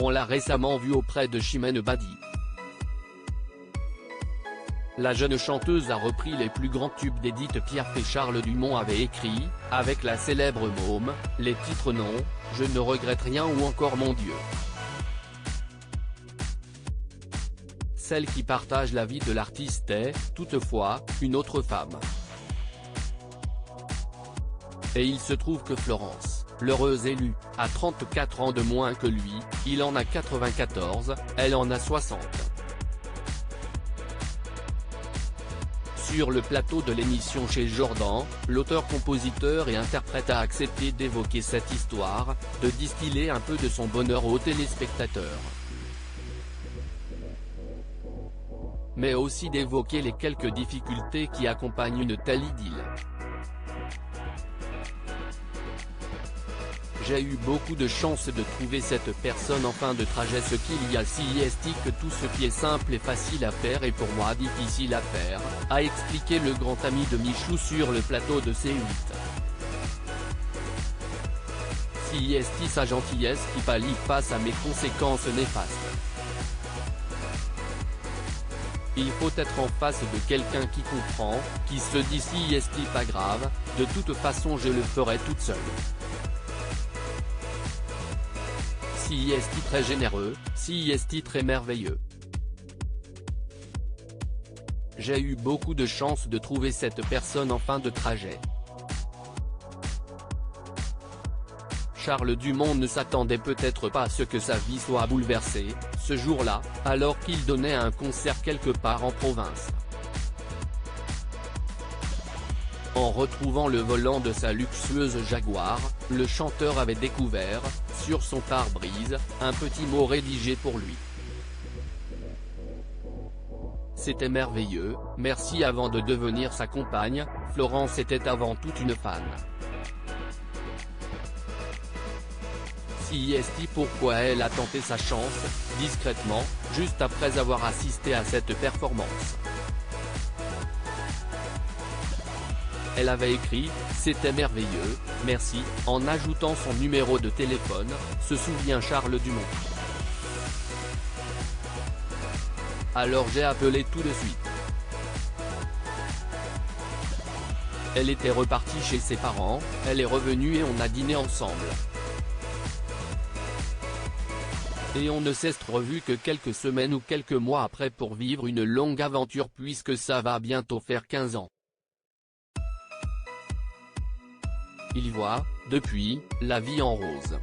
On l'a récemment vue auprès de Chimène Badi. La jeune chanteuse a repris les plus grands tubes d'Édith Piaf et Charles Dumont avait écrit, avec la célèbre môme, les titres Non, je ne regrette rien ou encore Mon Dieu. Celle qui partage la vie de l'artiste est, toutefois, une autre femme. Et il se trouve que Florence, l'heureuse élue, a 34 ans de moins que lui, il en a 94, elle en a 60. Sur le plateau de l'émission chez Jordan, l'auteur-compositeur et interprète a accepté d'évoquer cette histoire, de distiller un peu de son bonheur aux téléspectateurs. Mais aussi d'évoquer les quelques difficultés qui accompagnent une telle idylle. J'ai eu beaucoup de chance de trouver cette personne en fin de trajet, ce qu'il y a si est que tout ce qui est simple et facile à faire est pour moi difficile à faire, a expliqué le grand ami de Michou sur le plateau de C8. Si est sa gentillesse qui pâlit face à mes conséquences néfastes. Il faut être en face de quelqu'un qui comprend, qui se dit si est pas grave, de toute façon je le ferai toute seule. Si est très généreux, si est très merveilleux. J'ai eu beaucoup de chance de trouver cette personne en fin de trajet. Charles Dumont ne s'attendait peut-être pas à ce que sa vie soit bouleversée, ce jour-là, alors qu'il donnait un concert quelque part en province. En retrouvant le volant de sa luxueuse Jaguar, le chanteur avait découvert, sur son pare-brise, un petit mot rédigé pour lui. C'était merveilleux, merci. Avant de devenir sa compagne, Florence était avant tout une fan. Si est pourquoi elle a tenté sa chance, discrètement, juste après avoir assisté à cette performance. Elle avait écrit « C'était merveilleux, merci », en ajoutant son numéro de téléphone, se souvient Charles Dumont. Alors j'ai appelé tout de suite. Elle était repartie chez ses parents, elle est revenue et on a dîné ensemble. Et on ne s'est revu que quelques semaines ou quelques mois après pour vivre une longue aventure puisque ça va bientôt faire 15 ans. Il voit, depuis, la vie en rose.